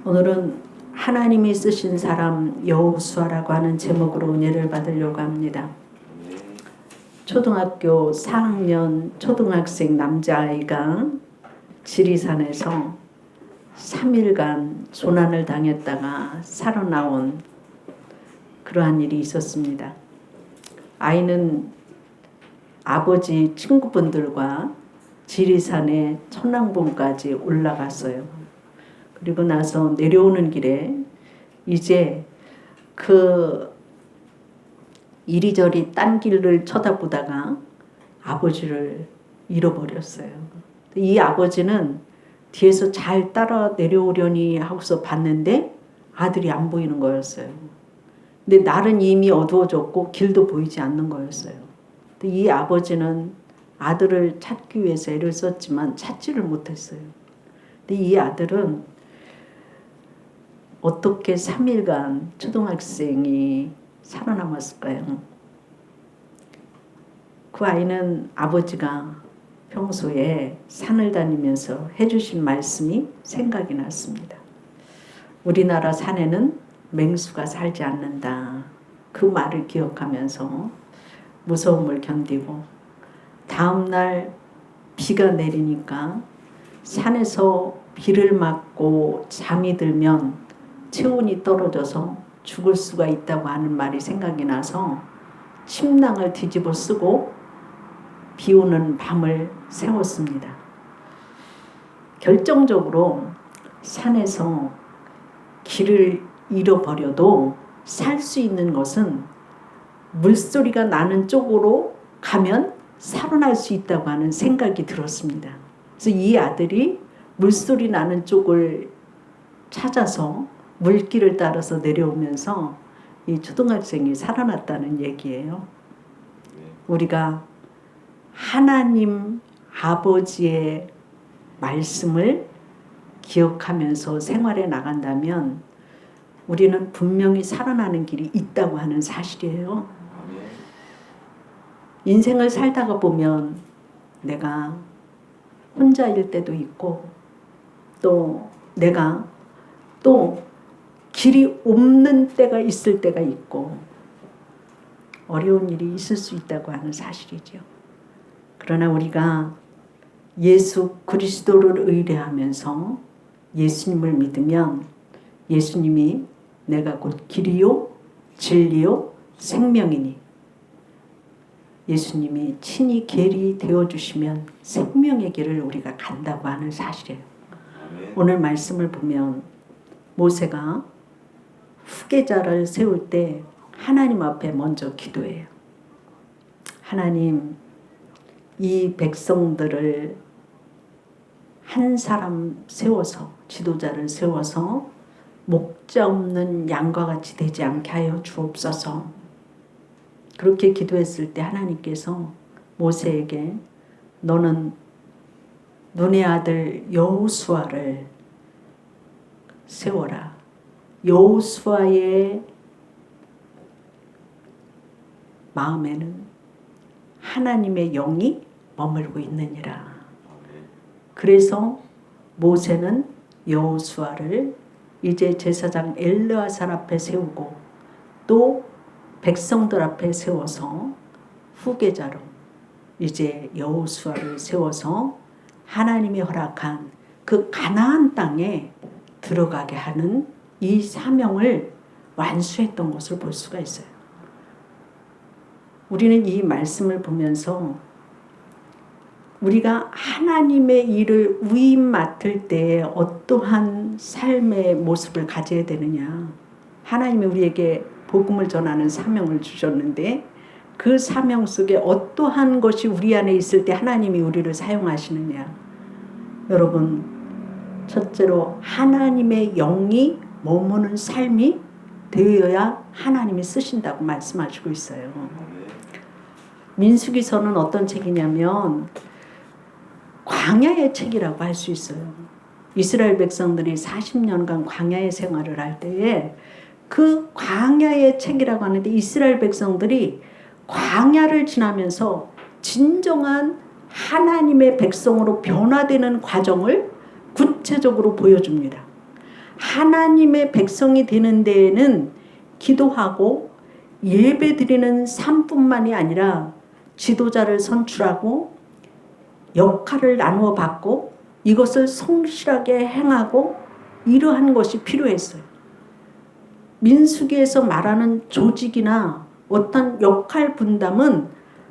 오늘은 하나님이 쓰신 사람 여호수아라고 하는 제목으로 은혜를 받으려고 합니다. 초등학교 4학년 초등학생 남자아이가 지리산에서 3일간 조난을 당했다가 살아나온 그러한 일이 있었습니다. 아이는 아버지 친구분들과 지리산의 천왕봉까지 올라갔어요. 그리고 나서 내려오는 길에 이제 그 이리저리 딴 길을 쳐다보다가 아버지를 잃어버렸어요. 이 아버지는 뒤에서 잘 따라 내려오려니 하고서 봤는데 아들이 안 보이는 거였어요. 근데 날은 이미 어두워졌고 길도 보이지 않는 거였어요. 이 아버지는 아들을 찾기 위해서 애를 썼지만 찾지를 못했어요. 근데 이 아들은 어떻게 3일간 초등학생이 살아남았을까요? 그 아이는 아버지가 평소에 산을 다니면서 해주신 말씀이 생각이 났습니다. 우리나라 산에는 맹수가 살지 않는다. 그 말을 기억하면서 무서움을 견디고 다음날 비가 내리니까 산에서 비를 맞고 잠이 들면 체온이 떨어져서 죽을 수가 있다고 하는 말이 생각이 나서 침낭을 뒤집어 쓰고 비 오는 밤을 새웠습니다. 결정적으로 산에서 길을 잃어버려도 살 수 있는 것은 물소리가 나는 쪽으로 가면 살아날 수 있다고 하는 생각이 들었습니다. 그래서 이 아들이 물소리 나는 쪽을 찾아서 물길을 따라서 내려오면서 이 초등학생이 살아났다는 얘기예요. 우리가 하나님 아버지의 말씀을 기억하면서 생활해 나간다면 우리는 분명히 살아나는 길이 있다고 하는 사실이에요. 인생을 살다가 보면 내가 혼자일 때도 있고 또 내가 또 길이 없는 때가 있을 때가 있고 어려운 일이 있을 수 있다고 하는 사실이죠. 그러나 우리가 예수 그리스도를 의뢰하면서 예수님을 믿으면 예수님이 내가 곧 길이요 진리요 생명이니 예수님이 친히 계리 되어주시면 생명의 길을 우리가 간다고 하는 사실이에요. 오늘 말씀을 보면 모세가 후계자를 세울 때 하나님 앞에 먼저 기도해요. 하나님, 이 백성들을 한 사람 세워서 지도자를 세워서 목자 없는 양과 같이 되지 않게 하여 주옵소서. 그렇게 기도했을 때 하나님께서 모세에게 너는 눈의 아들 여호수아를 세워라. 여호수아의 마음에는 하나님의 영이 머물고 있느니라. 그래서 모세는 여호수아를 이제 제사장 엘르아살 앞에 세우고 또 백성들 앞에 세워서 후계자로 이제 여호수아를 세워서 하나님이 허락한 그 가나안 땅에 들어가게 하는 이 사명을 완수했던 것을 볼 수가 있어요. 우리는 이 말씀을 보면서 우리가 하나님의 일을 위임 맡을 때 어떠한 삶의 모습을 가져야 되느냐. 하나님이 우리에게 복음을 전하는 사명을 주셨는데 그 사명 속에 어떠한 것이 우리 안에 있을 때 하나님이 우리를 사용하시느냐. 여러분, 첫째로 하나님의 영이 머무는 삶이 되어야 하나님이 쓰신다고 말씀하시고 있어요. 민수기서는 어떤 책이냐면 광야의 책이라고 할 수 있어요. 이스라엘 백성들이 40년간 광야의 생활을 할 때에 그 광야의 책이라고 하는데 이스라엘 백성들이 광야를 지나면서 진정한 하나님의 백성으로 변화되는 과정을 구체적으로 보여줍니다. 하나님의 백성이 되는 데에는 기도하고 예배 드리는 삶뿐만이 아니라 지도자를 선출하고 역할을 나누어 받고 이것을 성실하게 행하고 이러한 것이 필요했어요. 민수기에서 말하는 조직이나 어떤 역할 분담은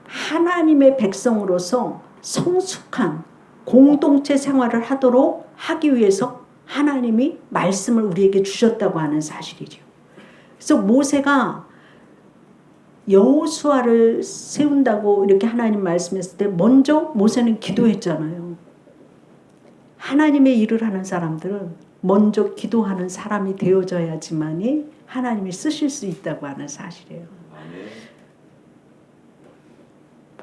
하나님의 백성으로서 성숙한 공동체 생활을 하도록 하기 위해서 하나님이 말씀을 우리에게 주셨다고 하는 사실이죠. 그래서 모세가 여호수아를 세운다고 이렇게 하나님 말씀했을 때 먼저 모세는 기도했잖아요. 하나님의 일을 하는 사람들은 먼저 기도하는 사람이 되어져야지만이 하나님이 쓰실 수 있다고 하는 사실이에요.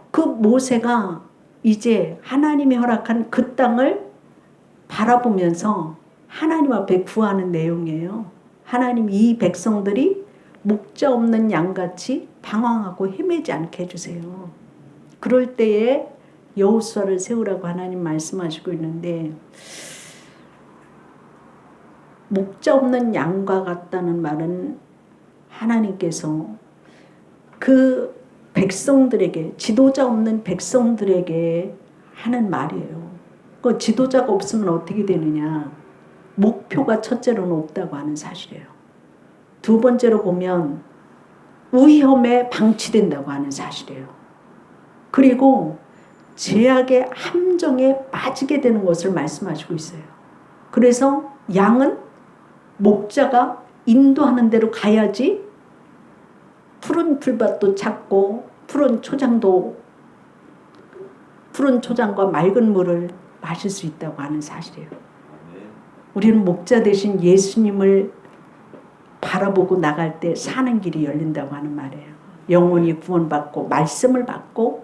그 모세가 이제 하나님이 허락한 그 땅을 바라보면서 하나님 앞에 구하는 내용이에요. 하나님 이 백성들이 목자 없는 양같이 방황하고 헤매지 않게 해주세요. 그럴 때에 여호수아를 세우라고 하나님 말씀하시고 있는데 목자 없는 양과 같다는 말은 하나님께서 그 백성들에게 지도자 없는 백성들에게 하는 말이에요. 그 지도자가 없으면 어떻게 되느냐. 목표가 첫째로는 없다고 하는 사실이에요. 두 번째로 보면 위험에 방치된다고 하는 사실이에요. 그리고 죄악의 함정에 빠지게 되는 것을 말씀하시고 있어요. 그래서 양은 목자가 인도하는 대로 가야지 푸른 풀밭도 찾고 푸른 초장과 맑은 물을 마실 수 있다고 하는 사실이에요. 우리는 목자 대신 예수님을 바라보고 나갈 때 사는 길이 열린다고 하는 말이에요. 영혼이 구원받고 말씀을 받고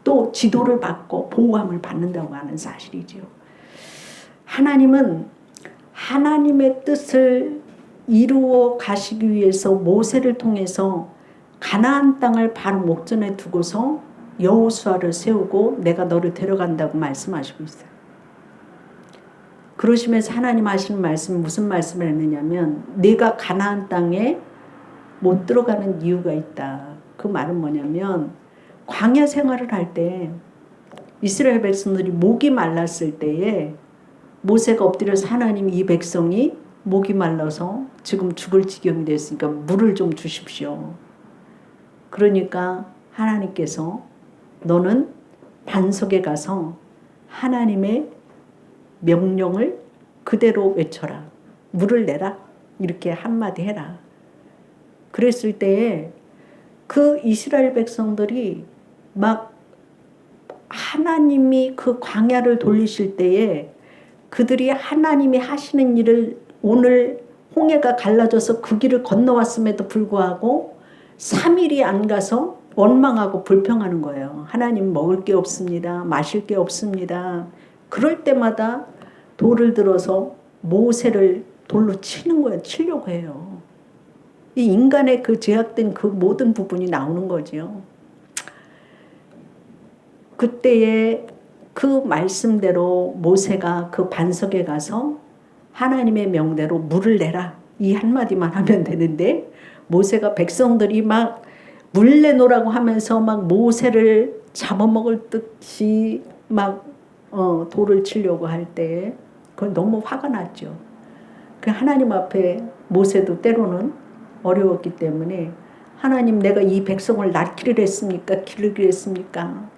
또 지도를 받고 보호함을 받는다고 하는 사실이죠. 하나님은 하나님의 뜻을 이루어 가시기 위해서 모세를 통해서 가나안 땅을 바로 목전에 두고서 여호수아를 세우고 내가 너를 데려간다고 말씀하시고 있어요. 그러시면서 하나님 하시는 말씀은 무슨 말씀을 했느냐면 네가 가나안 땅에 못 들어가는 이유가 있다. 그 말은 뭐냐면 광야 생활을 할 때 이스라엘 백성들이 목이 말랐을 때에 모세가 엎드려서 하나님 이 백성이 목이 말라서 지금 죽을 지경이 됐으니까 물을 좀 주십시오. 그러니까 하나님께서 너는 반석에 가서 하나님의 명령을 그대로 외쳐라. 물을 내라. 이렇게 한마디 해라. 그랬을 때에 그 이스라엘 백성들이 막 하나님이 그 광야를 돌리실 때에 그들이 하나님이 하시는 일을 오늘 홍해가 갈라져서 그 길을 건너왔음에도 불구하고 3일이 안 가서 원망하고 불평하는 거예요. 하나님 먹을 게 없습니다. 마실 게 없습니다. 그럴 때마다 돌을 들어서 모세를 돌로 치는 거예요. 치려고 해요. 이 인간의 그 제약된 그 모든 부분이 나오는 거죠. 그때에 그 말씀대로 모세가 그 반석에 가서 하나님의 명대로 물을 내라. 이 한마디만 하면 되는데 모세가 백성들이 막 물 내놓으라고 하면서 막 모세를 잡아먹을 듯이 막 돌을 치려고 할 때 그건 너무 화가 났죠. 그 하나님 앞에 모세도 때로는 어려웠기 때문에 하나님 내가 이 백성을 낳기를 했습니까? 기르기를 했습니까?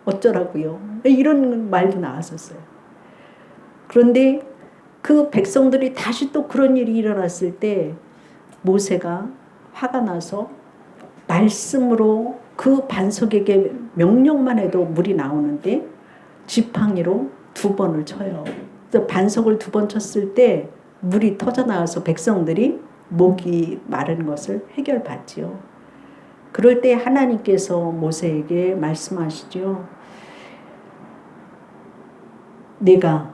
어쩌라고요? 이런 말도 나왔었어요. 그런데 그 백성들이 다시 또 그런 일이 일어났을 때 모세가 화가 나서 말씀으로 그 반석에게 명령만 해도 물이 나오는데 지팡이로 2번을 쳐요. 그래서 반석을 2번 쳤을 때 물이 터져나와서 백성들이 목이 마른 것을 해결받지요. 그럴 때 하나님께서 모세에게 말씀하시죠. 내가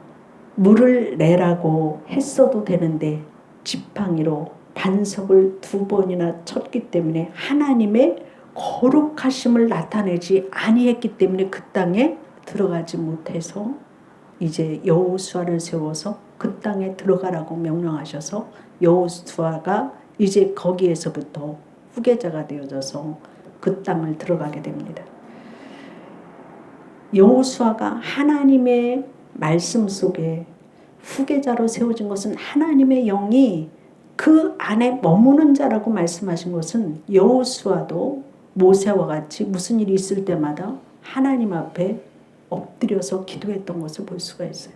물을 내라고 했어도 되는데 지팡이로 반석을 2번이나 쳤기 때문에 하나님의 거룩하심을 나타내지 아니했기 때문에 그 땅에 들어가지 못해서 이제 여호수아를 세워서 그 땅에 들어가라고 명령하셔서 여호수아가 이제 거기에서부터 후계자가 되어져서 그 땅을 들어가게 됩니다. 여호수아가 하나님의 말씀 속에 후계자로 세워진 것은 하나님의 영이 그 안에 머무는 자라고 말씀하신 것은 여호수아도 모세와 같이 무슨 일이 있을 때마다 하나님 앞에 엎드려서 기도했던 것을 볼 수가 있어요.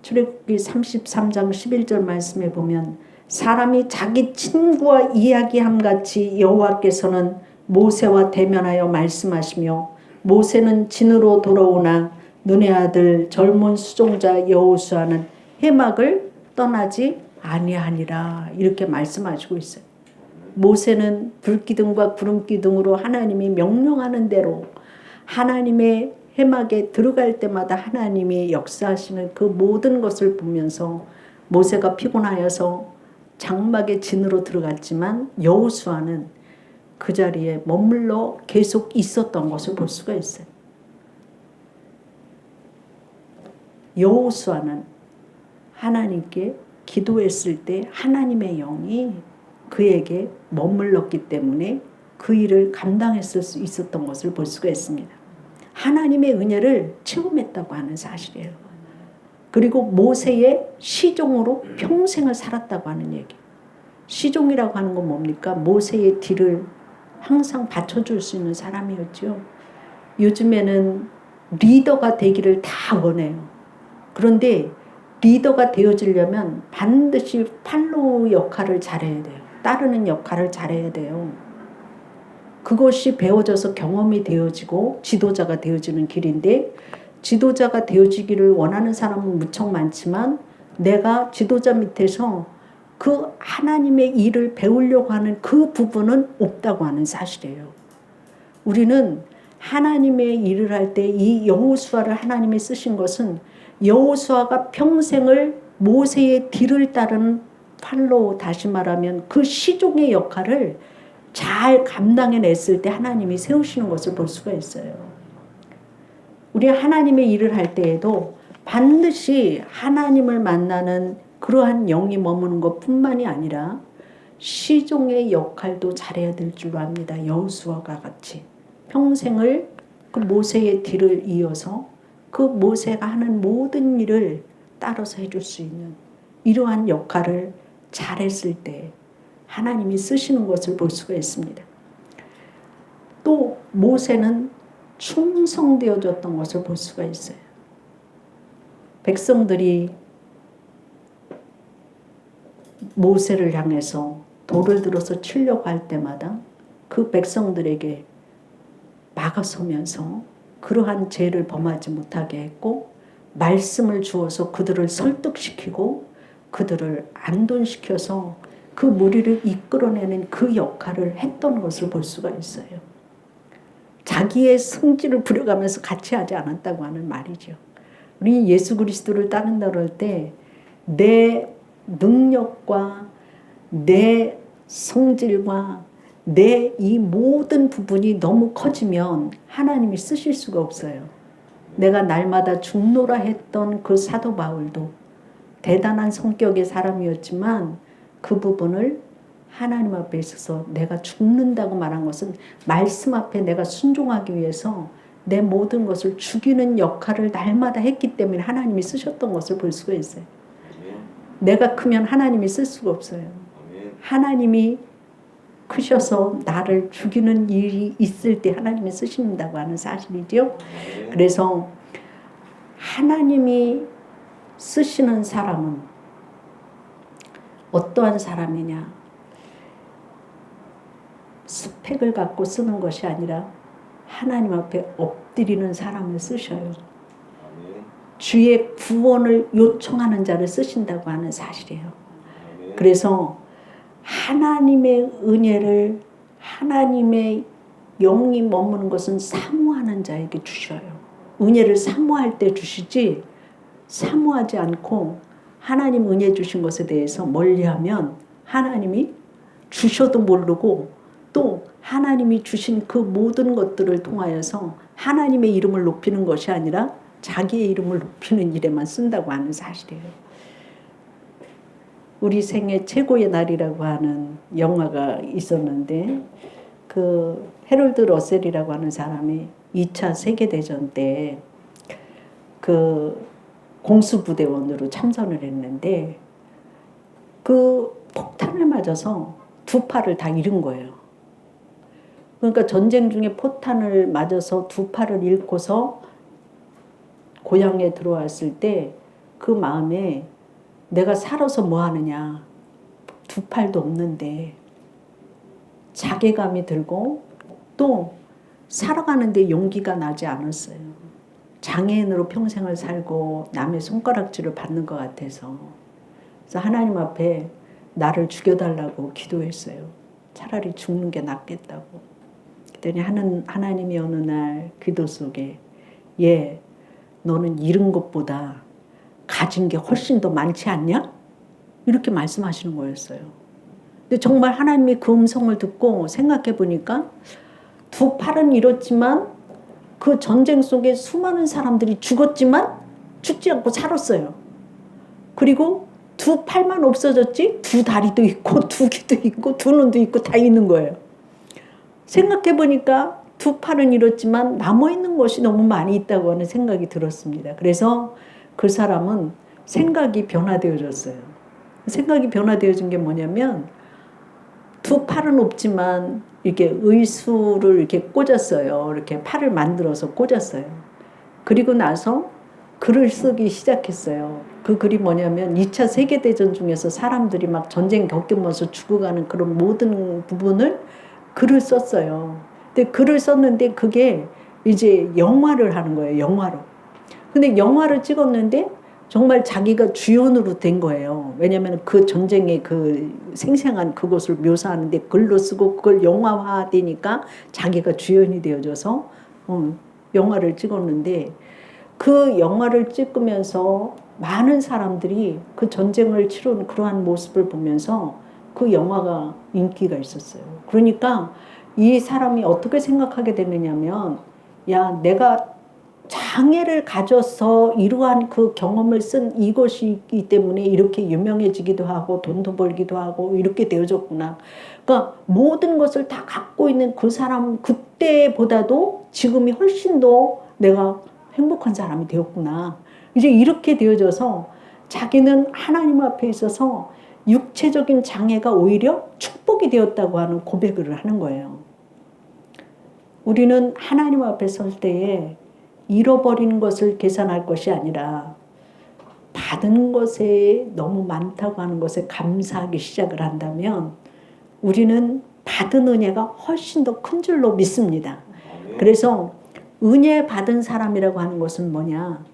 출애굽기 33장 11절 말씀에 보면 사람이 자기 친구와 이야기함 같이 여호와께서는 모세와 대면하여 말씀하시며 모세는 진으로 돌아오나 눈의 아들 젊은 수종자 여호수아는 해막을 떠나지 아니하니라 이렇게 말씀하시고 있어요. 모세는 불기둥과 구름기둥으로 하나님이 명령하는 대로 하나님의 해막에 들어갈 때마다 하나님이 역사하시는 그 모든 것을 보면서 모세가 피곤하여서 장막의 진으로 들어갔지만 여호수아는 그 자리에 머물러 계속 있었던 것을 볼 수가 있어요. 여호수아는 하나님께 기도했을 때 하나님의 영이 그에게 머물렀기 때문에 그 일을 감당했을 수 있었던 것을 볼 수가 있습니다. 하나님의 은혜를 체험했다고 하는 사실이에요. 그리고 모세의 시종으로 평생을 살았다고 하는 얘기. 시종이라고 하는 건 뭡니까? 모세의 뒤를 항상 받쳐줄 수 있는 사람이었죠. 요즘에는 리더가 되기를 다 원해요. 그런데 리더가 되어지려면 반드시 팔로우 역할을 잘해야 돼요. 따르는 역할을 잘해야 돼요. 그것이 배워져서 경험이 되어지고 지도자가 되어지는 길인데 지도자가 되어지기를 원하는 사람은 무척 많지만 내가 지도자 밑에서 그 하나님의 일을 배우려고 하는 그 부분은 없다고 하는 사실이에요. 우리는 하나님의 일을 할 때 이 여호수아를 하나님이 쓰신 것은 여호수아가 평생을 모세의 뒤를 따르는 팔로우, 다시 말하면 그 시종의 역할을 잘 감당해냈을 때 하나님이 세우시는 것을 볼 수가 있어요. 우리 하나님의 일을 할 때에도 반드시 하나님을 만나는 그러한 영이 머무는 것뿐만이 아니라 시종의 역할도 잘해야 될 줄로 압니다. 여호수아가 같이 평생을 그 모세의 뒤를 이어서 그 모세가 하는 모든 일을 따라서 해줄 수 있는 이러한 역할을 잘했을 때 하나님이 쓰시는 것을 볼 수가 있습니다. 또 모세는 충성되어졌던 것을 볼 수가 있어요. 백성들이 모세를 향해서 돌을 들어서 치려고 할 때마다 그 백성들에게 막아서면서 그러한 죄를 범하지 못하게 했고 말씀을 주어서 그들을 설득시키고 그들을 안돈시켜서 그 무리를 이끌어내는 그 역할을 했던 것을 볼 수가 있어요. 자기의 성질을 부려가면서 같이 하지 않았다고 하는 말이죠. 우리 예수 그리스도를 따른다고 할 때 내 능력과 내 성질과 내 이 모든 부분이 너무 커지면 하나님이 쓰실 수가 없어요. 내가 날마다 죽노라 했던 그 사도 바울도 대단한 성격의 사람이었지만 그 부분을 하나님 앞에 있어서 내가 죽는다고 말한 것은 말씀 앞에 내가 순종하기 위해서 내 모든 것을 죽이는 역할을 날마다 했기 때문에 하나님이 쓰셨던 것을 볼 수가 있어요. 내가 크면 하나님이 쓸 수가 없어요. 하나님이 크셔서 나를 죽이는 일이 있을 때 하나님이 쓰신다고 하는 사실이죠. 그래서 하나님이 쓰시는 사람은 어떠한 사람이냐? 스펙을 갖고 쓰는 것이 아니라 하나님 앞에 엎드리는 사람을 쓰셔요. 주의 구원을 요청하는 자를 쓰신다고 하는 사실이에요. 그래서 하나님의 은혜를 하나님의 영이 머무는 것은 사모하는 자에게 주셔요. 은혜를 사모할 때 주시지 사모하지 않고 하나님 은혜 주신 것에 대해서 멀리하면 하나님이 주셔도 모르고 또 하나님이 주신 그 모든 것들을 통하여서 하나님의 이름을 높이는 것이 아니라 자기의 이름을 높이는 일에만 쓴다고 하는 사실이에요. 우리 생애 최고의 날이라고 하는 영화가 있었는데 그 해롤드 러셀이라고 하는 사람이 2차 세계대전 때 그 공수부대원으로 참전을 했는데 그 폭탄을 맞아서 두 팔을 다 잃은 거예요. 그러니까 전쟁 중에 포탄을 맞아서 두 팔을 잃고서 고향에 들어왔을 때 그 마음에 내가 살아서 뭐 하느냐, 두 팔도 없는데 자괴감이 들고 또 살아가는데 용기가 나지 않았어요. 장애인으로 평생을 살고 남의 손가락질을 받는 것 같아서. 그래서 하나님 앞에 나를 죽여달라고 기도했어요. 차라리 죽는 게 낫겠다고. 그랬더니 하나님이 어느 날 기도 속에 얘 너는 잃은 것보다 가진 게 훨씬 더 많지 않냐? 이렇게 말씀하시는 거였어요. 근데 정말 하나님이 그 음성을 듣고 생각해 보니까 두 팔은 잃었지만 그 전쟁 속에 수많은 사람들이 죽었지만 죽지 않고 살았어요. 그리고 두 팔만 없어졌지 두 다리도 있고 두 귀도 있고 두 눈도 있고 다 있는 거예요. 생각해 보니까 두 팔은 잃었지만 남아있는 것이 너무 많이 있다고 하는 생각이 들었습니다. 그래서 그 사람은 생각이 변화되어졌어요. 생각이 변화되어진 게 뭐냐면 두 팔은 없지만 이렇게 의수를 이렇게 꽂았어요. 이렇게 팔을 만들어서 꽂았어요. 그리고 나서 글을 쓰기 시작했어요. 그 글이 뭐냐면 2차 세계대전 중에서 사람들이 막 전쟁 겪으면서 죽어가는 그런 모든 부분을 글을 썼어요. 근데 글을 썼는데 그게 이제 영화를 하는 거예요. 영화로. 근데 영화를 찍었는데 정말 자기가 주연으로 된 거예요. 왜냐하면 그 전쟁의 그 생생한 그것을 묘사하는데 글로 쓰고 그걸 영화화되니까 자기가 주연이 되어져서 영화를 찍었는데 그 영화를 찍으면서 많은 사람들이 그 전쟁을 치르는 그러한 모습을 보면서 그 영화가 인기가 있었어요. 그러니까 이 사람이 어떻게 생각하게 되느냐면 야 내가 장애를 가져서 이러한 그 경험을 쓴 이것이기 때문에 이렇게 유명해지기도 하고 돈도 벌기도 하고 이렇게 되어졌구나. 그러니까 모든 것을 다 갖고 있는 그 사람 그때보다도 지금이 훨씬 더 내가 행복한 사람이 되었구나. 이제 이렇게 되어져서 자기는 하나님 앞에 있어서 육체적인 장애가 오히려 축복이 되었다고 하는 고백을 하는 거예요. 우리는 하나님 앞에 설 때에 잃어버린 것을 계산할 것이 아니라 받은 것에 너무 많다고 하는 것에 감사하기 시작을 한다면 우리는 받은 은혜가 훨씬 더 큰 줄로 믿습니다. 그래서 은혜 받은 사람이라고 하는 것은 뭐냐?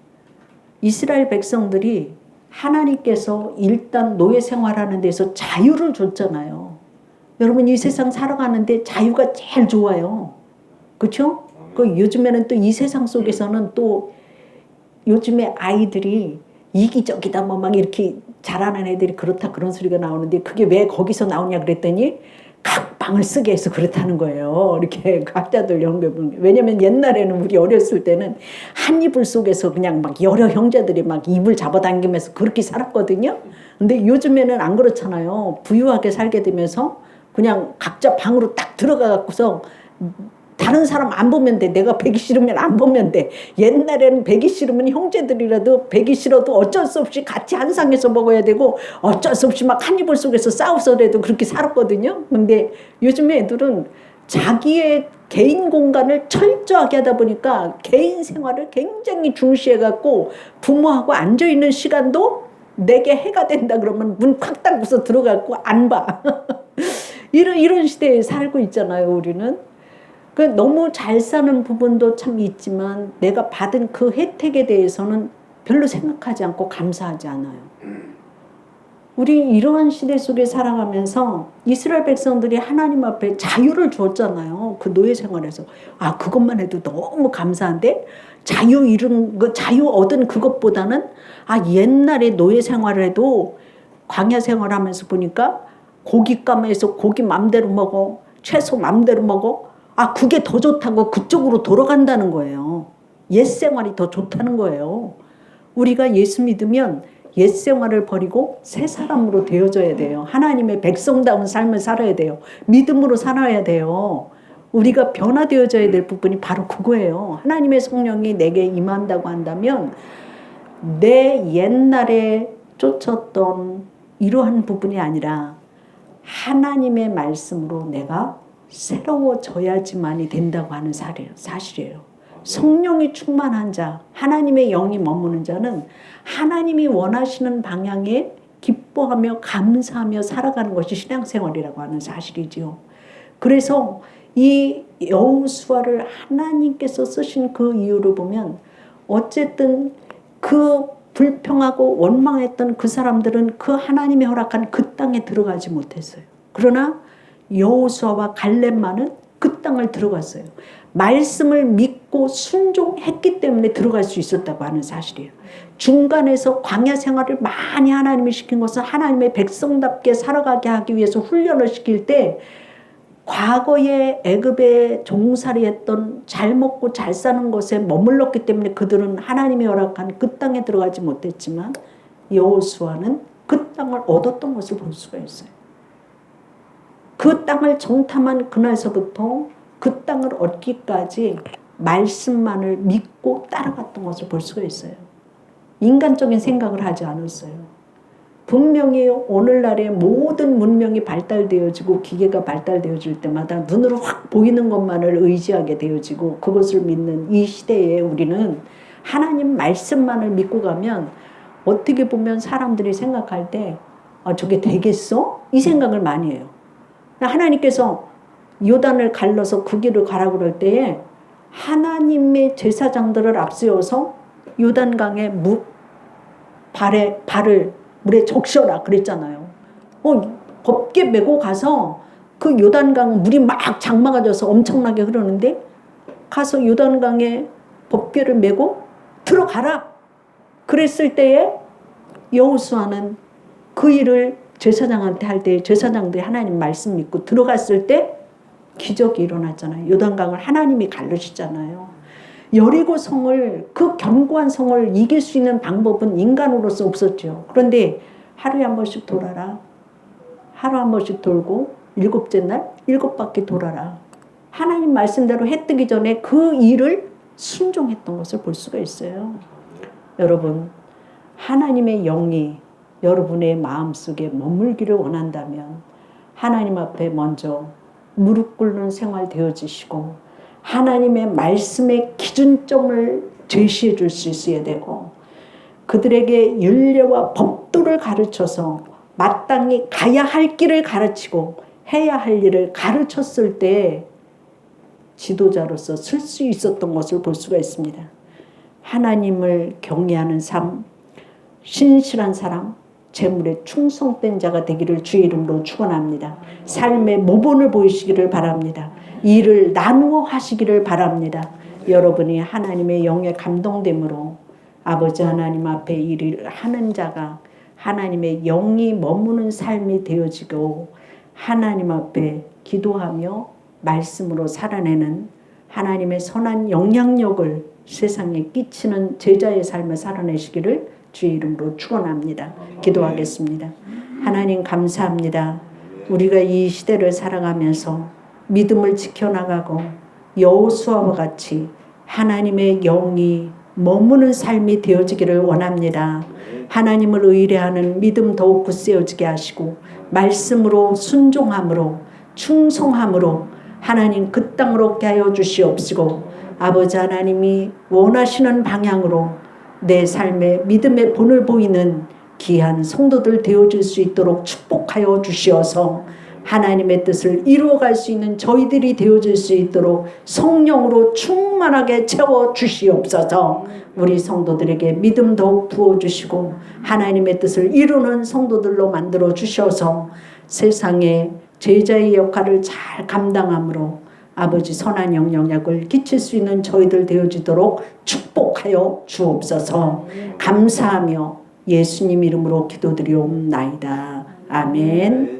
이스라엘 백성들이 하나님께서 일단 노예 생활하는 데서 자유를 줬잖아요. 여러분 이 세상 살아가는데 자유가 제일 좋아요. 그렇죠? 그 요즘에는 또 이 세상 속에서는 또 요즘에 아이들이 이기적이다 뭐 막 이렇게 자라는 애들이 그렇다 그런 소리가 나오는데 그게 왜 거기서 나오냐 그랬더니 각방을 쓰게 해서 그렇다는 거예요. 이렇게 학자들 연구해 보는 게. 왜냐면 옛날에는 우리 어렸을 때는 한 이불 속에서 그냥 막 여러 형제들이 막 이불 잡아당기면서 그렇게 살았거든요. 근데 요즘에는 안 그렇잖아요. 부유하게 살게 되면서 그냥 각자 방으로 딱 들어가 갖고서 다른 사람 안 보면 돼. 내가 배기 싫으면 안 보면 돼. 옛날에는 배기 싫으면 형제들이라도 배기 싫어도 어쩔 수 없이 같이 한 상에서 먹어야 되고 어쩔 수 없이 막 한 이불 속에서 싸워서라도 그렇게 살았거든요. 근데 요즘 애들은 자기의 개인 공간을 철저하게 하다 보니까 개인 생활을 굉장히 중시해갖고 부모하고 앉아있는 시간도 내게 해가 된다 그러면 문 콱 닫고서 들어가고 안 봐. 이런 시대에 살고 있잖아요, 우리는. 그 너무 잘 사는 부분도 참 있지만 내가 받은 그 혜택에 대해서는 별로 생각하지 않고 감사하지 않아요. 우리 이러한 시대 속에 살아가면서 이스라엘 백성들이 하나님 앞에 자유를 주었잖아요. 그 노예 생활에서. 아, 그것만 해도 너무 감사한데 자유 잃은 그 자유 얻은 그것보다는 아, 옛날에 노예 생활을 해도 광야 생활하면서 보니까 고깃감에서 고기 맘대로 먹어. 채소 맘대로 먹어. 아, 그게 더 좋다고 그쪽으로 돌아간다는 거예요. 옛 생활이 더 좋다는 거예요. 우리가 예수 믿으면 옛 생활을 버리고 새 사람으로 되어져야 돼요. 하나님의 백성다운 삶을 살아야 돼요. 믿음으로 살아야 돼요. 우리가 변화되어져야 될 부분이 바로 그거예요. 하나님의 성령이 내게 임한다고 한다면 내 옛날에 쫓았던 이러한 부분이 아니라 하나님의 말씀으로 내가 새로워져야지만이 된다고 하는 사실이에요. 성령이 충만한 자, 하나님의 영이 머무는 자는 하나님이 원하시는 방향에 기뻐하며 감사하며 살아가는 것이 신앙생활이라고 하는 사실이지요. 그래서 이 여호수아를 하나님께서 쓰신 그 이유를 보면 어쨌든 그 불평하고 원망했던 그 사람들은 그 하나님이 허락한 그 땅에 들어가지 못했어요. 그러나 여호수아와 갈렙만은 그 땅을 들어갔어요. 말씀을 믿고 순종했기 때문에 들어갈 수 있었다고 하는 사실이에요. 중간에서 광야 생활을 많이 하나님이 시킨 것은 하나님의 백성답게 살아가게 하기 위해서 훈련을 시킬 때 과거에 애굽에 종살이했던 잘 먹고 잘 사는 것에 머물렀기 때문에 그들은 하나님이 허락한 그 땅에 들어가지 못했지만 여호수아는 그 땅을 얻었던 것을 볼 수가 있어요. 그 땅을 정탐한 그날서부터 그 땅을 얻기까지 말씀만을 믿고 따라갔던 것을 볼 수가 있어요. 인간적인 생각을 하지 않았어요. 분명히 오늘날의 모든 문명이 발달되어지고 기계가 발달되어질 때마다 눈으로 확 보이는 것만을 의지하게 되어지고 그것을 믿는 이 시대에 우리는 하나님 말씀만을 믿고 가면 어떻게 보면 사람들이 생각할 때 저게 되겠어? 이 생각을 많이 해요. 하나님께서 요단을 갈라서 그 길을 가라 그럴 때에 하나님의 제사장들을 앞세워서 요단강에 발을 물에 적셔라 그랬잖아요. 법궤 메고 가서 그 요단강 물이 막 장마가 져서 엄청나게 흐르는데 가서 요단강에 법궤를 메고 들어가라 그랬을 때에 여호수아는 그 일을 제사장한테 할 때 제사장들이 하나님 말씀 믿고 들어갔을 때 기적이 일어났잖아요. 요단강을 하나님이 가르치잖아요. 여리고 성을, 그 견고한 성을 이길 수 있는 방법은 인간으로서 없었죠. 그런데 하루에 한 번씩 돌아라. 하루 한 번씩 돌고 7째 날 7바퀴 돌아라. 하나님 말씀대로 해 뜨기 전에 그 일을 순종했던 것을 볼 수가 있어요. 여러분, 하나님의 영이 여러분의 마음속에 머물기를 원한다면 하나님 앞에 먼저 무릎 꿇는 생활 되어지시고 하나님의 말씀의 기준점을 제시해 줄 수 있어야 되고 그들에게 율례와 법도를 가르쳐서 마땅히 가야 할 길을 가르치고 해야 할 일을 가르쳤을 때 지도자로서 쓸 수 있었던 것을 볼 수가 있습니다. 하나님을 경외하는 삶, 신실한 사람, 재물에 충성된 자가 되기를 주의 이름으로 축원합니다. 삶의 모본을 보이시기를 바랍니다. 일을 나누어 하시기를 바랍니다. 여러분이 하나님의 영에 감동됨으로 아버지 하나님 앞에 일을 하는 자가 하나님의 영이 머무는 삶이 되어지고 하나님 앞에 기도하며 말씀으로 살아내는 하나님의 선한 영향력을 세상에 끼치는 제자의 삶을 살아내시기를 주의 이름으로 축원합니다. 기도하겠습니다. 하나님 감사합니다. 우리가 이 시대를 살아가면서 믿음을 지켜나가고 여호수아와 같이 하나님의 영이 머무는 삶이 되어지기를 원합니다. 하나님을 의뢰하는 믿음 더욱 굳세어지게 하시고 말씀으로 순종함으로 충성함으로 하나님 그 땅을 얻게 하여 주시옵시고 아버지 하나님이 원하시는 방향으로 내 삶의 믿음의 본을 보이는 귀한 성도들 되어줄 수 있도록 축복하여 주시어서 하나님의 뜻을 이루어갈 수 있는 저희들이 되어질 수 있도록 성령으로 충만하게 채워주시옵소서. 우리 성도들에게 믿음 더욱 부어주시고 하나님의 뜻을 이루는 성도들로 만들어 주셔서 세상에 제자의 역할을 잘 감당함으로 아버지 선한 영향력을 끼칠 수 있는 저희들 되어지도록 축복하여 주옵소서. 감사하며 예수님 이름으로 기도드리옵나이다. 아멘.